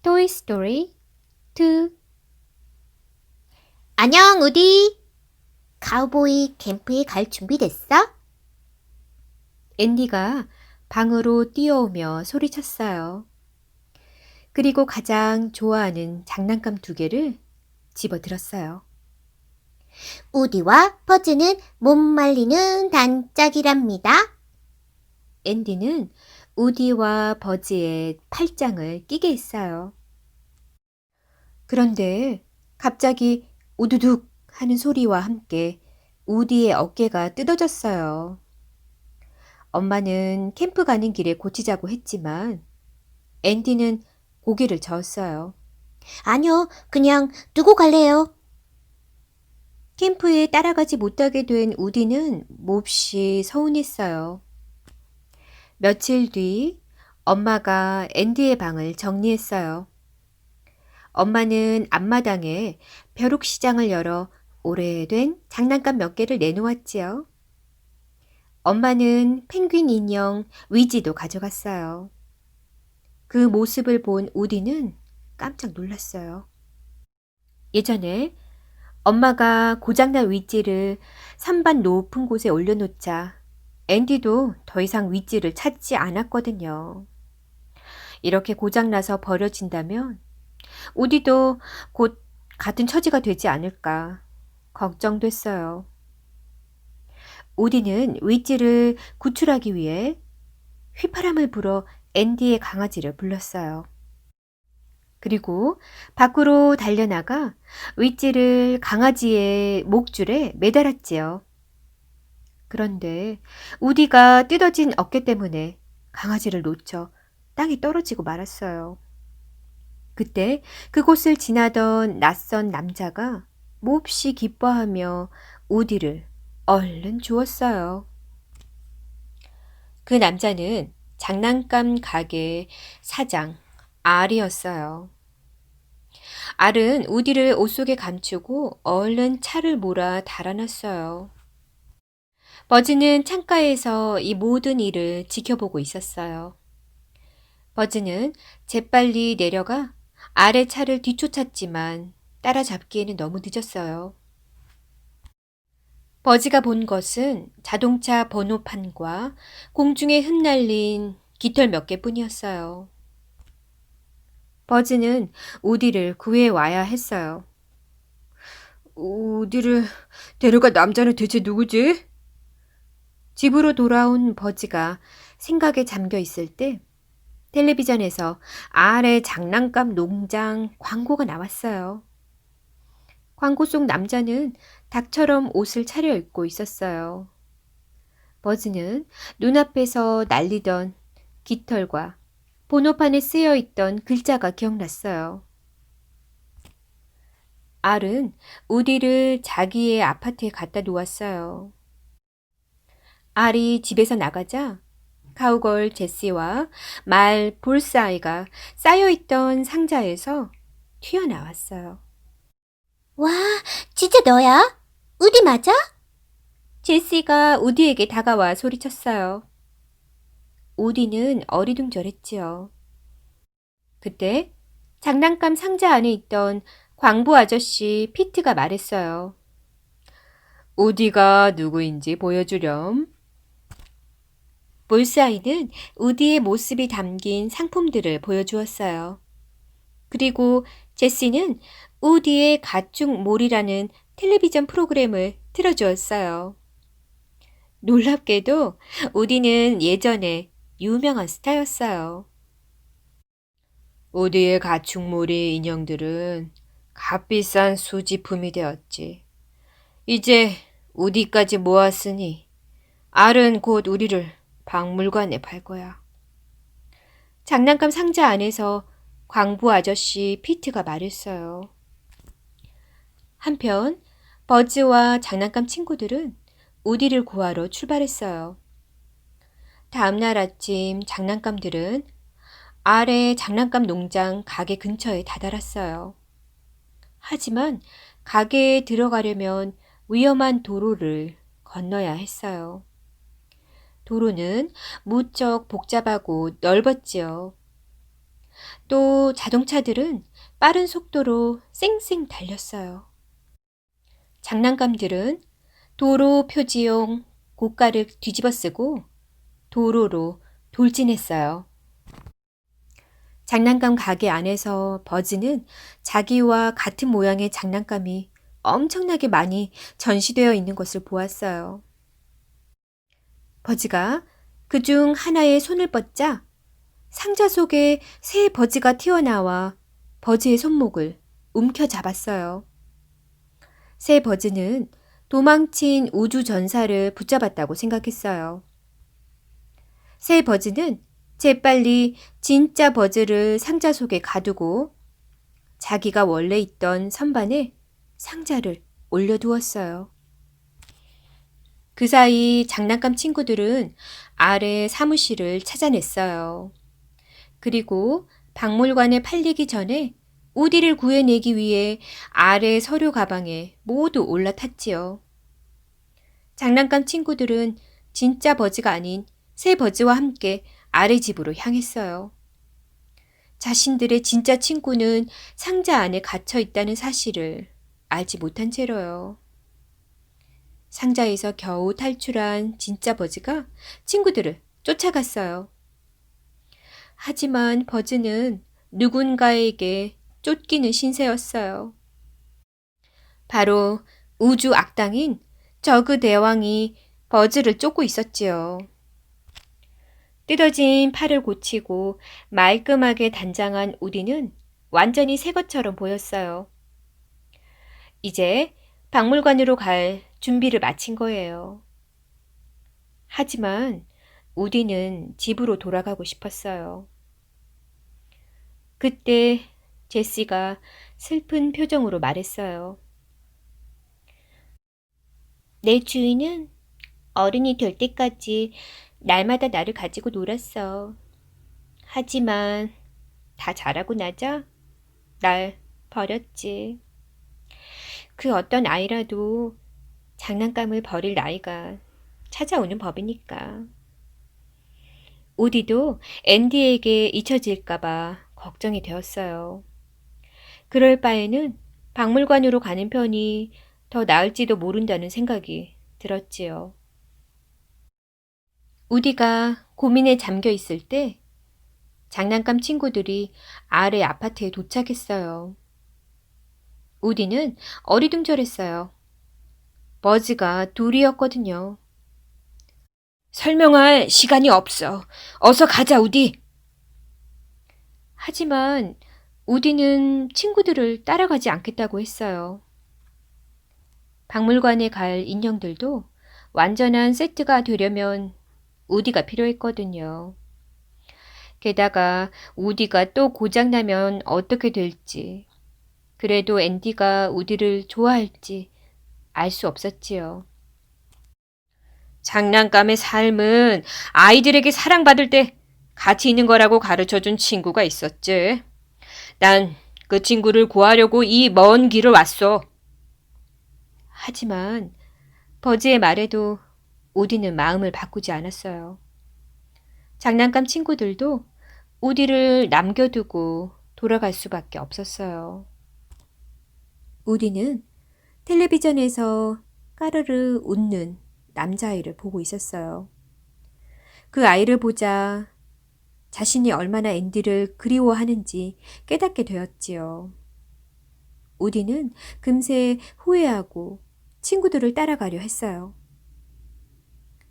토이 스토리 2. 안녕, 우디. 카우보이 캠프에 갈 준비 됐어? 앤디가 방으로 뛰어오며 소리쳤어요. 그리고 가장 좋아하는 장난감 2개를 집어들었어요. 우디와 퍼즈는 못 말리는 단짝이랍니다. 앤디는 우디와 버즈의 팔짱을 끼게 했어요. 그런데 갑자기 우두둑 하는 소리와 함께 우디의 어깨가 뜯어졌어요. 엄마는 캠프 가는 길에 고치자고 했지만 앤디는 고개를 저었어요. 아니요, 그냥 두고 갈래요. 캠프에 따라가지 못하게 된 우디는 몹시 서운했어요. 며칠 뒤 엄마가 앤디의 방을 정리했어요. 엄마는 앞마당에 벼룩시장을 열어 오래된 장난감 몇 개를 내놓았지요. 엄마는 펭귄 인형 위지도 가져갔어요. 그 모습을 본 우디는 깜짝 놀랐어요. 예전에 엄마가 고장난 위지를 선반 높은 곳에 올려놓자 앤디도 더 이상 위지를 찾지 않았거든요. 이렇게 고장나서 버려진다면 우디도 곧 같은 처지가 되지 않을까 걱정됐어요. 우디는 위지를 구출하기 위해 휘파람을 불어 앤디의 강아지를 불렀어요. 그리고 밖으로 달려나가 윗지를 강아지의 목줄에 매달았지요. 그런데 우디가 뜯어진 어깨 때문에 강아지를 놓쳐 땅에 떨어지고 말았어요. 그때 그곳을 지나던 낯선 남자가 몹시 기뻐하며 우디를 얼른 주웠어요. 그 남자는 장난감 가게 사장 알이었어요. 알은 우디를 옷 속에 감추고 얼른 차를 몰아 달아났어요. 버즈는 창가에서 이 모든 일을 지켜보고 있었어요. 버즈는 재빨리 내려가 알의 차를 뒤쫓았지만 따라잡기에는 너무 늦었어요. 버즈가 본 것은 자동차 번호판과 공중에 흩날린 깃털 몇 개뿐이었어요. 버즈는 우디를 구해 와야 했어요. 우디를 데려갈 남자는 대체 누구지? 집으로 돌아온 버즈가 생각에 잠겨 있을 때 텔레비전에서 알의 장난감 농장 광고가 나왔어요. 광고 속 남자는 닭처럼 옷을 차려입고 있었어요. 버즈는 눈앞에서 날리던 깃털과 번호판에 쓰여 있던 글자가 기억났어요. 알은 우디를 자기의 아파트에 갖다 놓았어요. 알이 집에서 나가자 카우걸 제시와 말 볼스아이가 쌓여있던 상자에서 튀어나왔어요. 와, 진짜 너야? 우디 맞아? 제시가 우디에게 다가와 소리쳤어요. 우디는 어리둥절했지요. 그때 장난감 상자 안에 있던 광부 아저씨 피트가 말했어요. 우디가 누구인지 보여주렴. 볼스아이는 우디의 모습이 담긴 상품들을 보여주었어요. 그리고 제시는 우디의 가축몰이라는 텔레비전 프로그램을 틀어주었어요. 놀랍게도 우디는 예전에 유명한 스타였어요. 우디의 가축몰이 인형들은 값비싼 수집품이 되었지. 이제 우디까지 모았으니 알은 곧 우리를 박물관에 팔 거야. 장난감 상자 안에서 광부 아저씨 피트가 말했어요. 한편 버즈와 장난감 친구들은 우디를 구하러 출발했어요. 다음날 아침 장난감들은 알의 장난감 농장 가게 근처에 다다랐어요. 하지만 가게에 들어가려면 위험한 도로를 건너야 했어요. 도로는 무척 복잡하고 넓었지요. 또 그리고 자동차들은 빠른 속도로 쌩쌩 달렸어요. 장난감들은 도로 표지용 고가를 뒤집어쓰고 도로로 돌진했어요. 장난감 가게 안에서 버즈는 자기와 같은 모양의 장난감이 엄청나게 많이 전시되어 있는 것을 보았어요. 버즈가 그중 하나에 손을 뻗자 상자 속에 새 버즈가 튀어나와 버즈의 손목을 움켜잡았어요. 새 버즈는 도망친 우주 전사를 붙잡았다고 생각했어요. 새 버즈는 재빨리 진짜 버즈를 상자 속에 가두고 자기가 원래 있던 선반에 상자를 올려두었어요. 그 사이 장난감 친구들은 아래 사무실을 찾아냈어요. 그리고 박물관에 팔리기 전에 우디를 구해내기 위해 아래 서류 가방에 모두 올라탔지요. 장난감 친구들은 진짜 버즈가 아닌 새 버즈와 함께 아래 집으로 향했어요. 자신들의 진짜 친구는 상자 안에 갇혀 있다는 사실을 알지 못한 채로요. 상자에서 겨우 탈출한 진짜 버즈가 친구들을 쫓아갔어요. 하지만 버즈는 누군가에게 쫓기는 신세였어요. 바로 우주 악당인 저그 대왕이 버즈를 쫓고 있었지요. 뜯어진 팔을 고치고 말끔하게 단장한 우디는 완전히 새 것처럼 보였어요. 이제 박물관으로 갈 준비를 마친 거예요. 하지만 우디는 집으로 돌아가고 싶었어요. 그때 제시가 슬픈 표정으로 말했어요. 내 주인은 어른이 될 때까지 날마다 나를 가지고 놀았어. 하지만 다 자라고 나자 날 버렸지. 그 어떤 아이라도 장난감을 버릴 나이가 찾아오는 법이니까. 우디도 앤디에게 잊혀질까봐 걱정이 되었어요. 그럴 바에는 박물관으로 가는 편이 더 나을지도 모른다는 생각이 들었지요. 우디가 고민에 잠겨 있을 때 장난감 친구들이 아래 아파트에 도착했어요. 우디는 어리둥절했어요. 버즈가 둘이었거든요. 설명할 시간이 없어. 어서 가자, 우디. 하지만 우디는 친구들을 따라가지 않겠다고 했어요. 박물관에 갈 인형들도 완전한 세트가 되려면 우디가 필요했거든요. 게다가 우디가 또 고장나면 어떻게 될지, 그래도 앤디가 우디를 좋아할지 알 수 없었지요. 장난감의 삶은 아이들에게 사랑받을 때 같이 있는 거라고 가르쳐준 친구가 있었지. 난 그 친구를 구하려고 이 먼 길을 왔어. 하지만 버즈의 말에도 우디는 마음을 바꾸지 않았어요. 장난감 친구들도 우디를 남겨두고 돌아갈 수밖에 없었어요. 우디는 텔레비전에서 까르르 웃는 남자아이를 보고 있었어요. 그 아이를 보자 자신이 얼마나 앤디를 그리워하는지 깨닫게 되었지요. 우디는 금세 후회하고 친구들을 따라가려 했어요.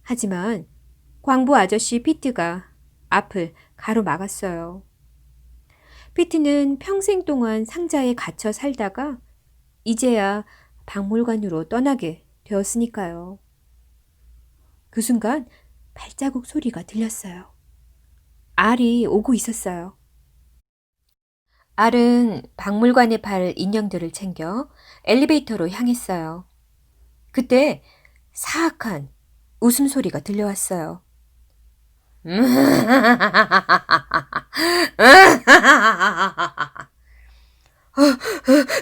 하지만 광부 아저씨 피트가 앞을 가로막았어요. 피트는 평생 동안 상자에 갇혀 살다가 이제야 박물관으로 떠나게 되었으니까요. 그 순간 발자국 소리가 들렸어요. 알이 오고 있었어요. 알은 박물관에 팔 인형들을 챙겨 엘리베이터로 향했어요. 그때 사악한 웃음소리가 들려왔어요.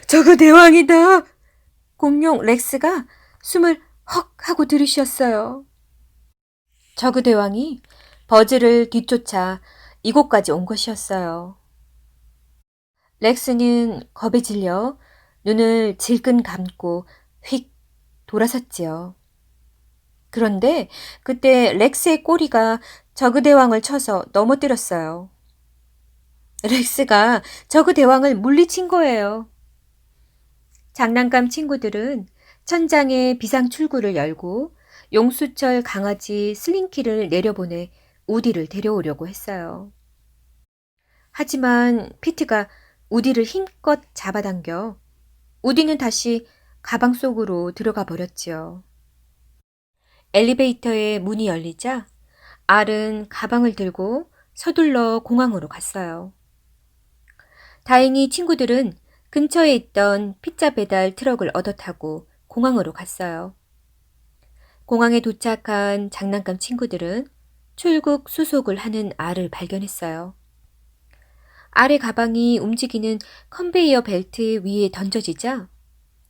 저거 대왕이다. 공룡 렉스가 숨을 헉 하고 들이쉬었어요. 저그 대왕이 버즈를 뒤쫓아 이곳까지 온 것이었어요. 렉스는 겁에 질려 눈을 질끈 감고 휙 돌아섰지요. 그런데 그때 렉스의 꼬리가 저그 대왕을 쳐서 넘어뜨렸어요. 렉스가 저그 대왕을 물리친 거예요. 장난감 친구들은 천장에 비상 출구를 열고 용수철 강아지 슬링키를 내려보내 우디를 데려오려고 했어요. 하지만 피트가 우디를 힘껏 잡아당겨 우디는 다시 가방 속으로 들어가 버렸지요. 엘리베이터의 문이 열리자 알은 가방을 들고 서둘러 공항으로 갔어요. 다행히 친구들은 근처에 있던 피자 배달 트럭을 얻어 타고 공항으로 갔어요. 공항에 도착한 장난감 친구들은 출국 수속을 하는 알을 발견했어요. 알의 가방이 움직이는 컨베이어 벨트 위에 던져지자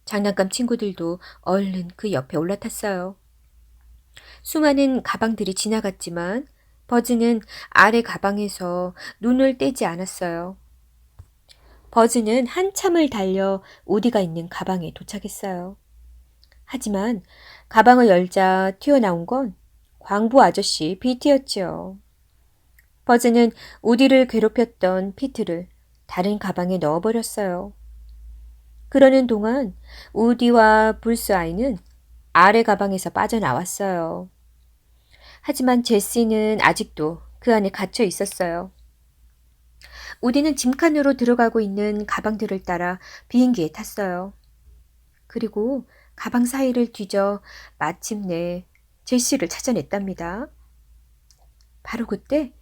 장난감 친구들도 얼른 그 옆에 올라탔어요. 수많은 가방들이 지나갔지만 버즈는 알의 가방에서 눈을 떼지 않았어요. 버즈는 한참을 달려 우디가 있는 가방에 도착했어요. 하지만 가방을 열자 튀어나온 건 광부 아저씨 피트였지요. 버즈는 우디를 괴롭혔던 피트를 다른 가방에 넣어버렸어요. 그러는 동안 우디와 불스아이는 아래 가방에서 빠져나왔어요. 하지만 제시는 아직도 그 안에 갇혀 있었어요. 우디는 짐칸으로 들어가고 있는 가방들을 따라 비행기에 탔어요. 그리고 가방 사이를 뒤져 마침내 제시를 찾아냈답니다. 바로 그때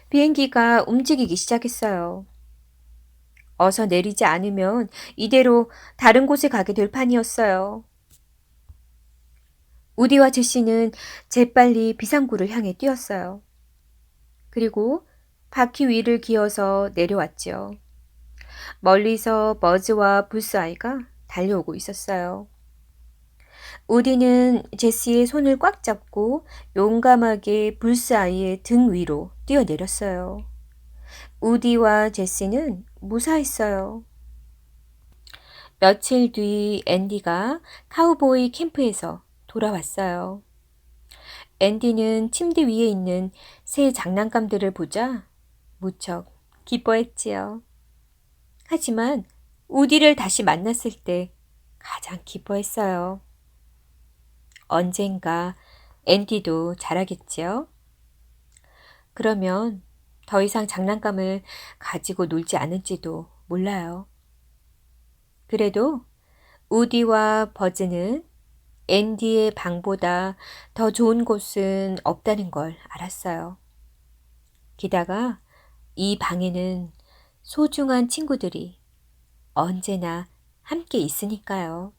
비행기가 움직이기 시작했어요. 어서 내리지 않으면 이대로 다른 곳에 가게 될 판이었어요. 우디와 제시는 재빨리 비상구를 향해 뛰었어요. 그리고 바퀴 위를 기어서 내려왔지요. 멀리서 버즈와 불스아이가 달려오고 있었어요. 우디는 제시의 손을 꽉 잡고 용감하게 불스아이의 등 위로 뛰어내렸어요. 우디와 제시는 무사했어요. 며칠 뒤 앤디가 카우보이 캠프에서 돌아왔어요. 앤디는 침대 위에 있는 새 장난감들을 보자 무척 기뻐했지요. 하지만 우디를 다시 만났을 때 가장 기뻐했어요. 언젠가 앤디도 자라겠지요. 그러면 더 이상 장난감을 가지고 놀지 않을지도 몰라요. 그래도 우디와 버즈는 앤디의 방보다 더 좋은 곳은 없다는 걸 알았어요. 게다가 이 방에는 소중한 친구들이 언제나 함께 있으니까요.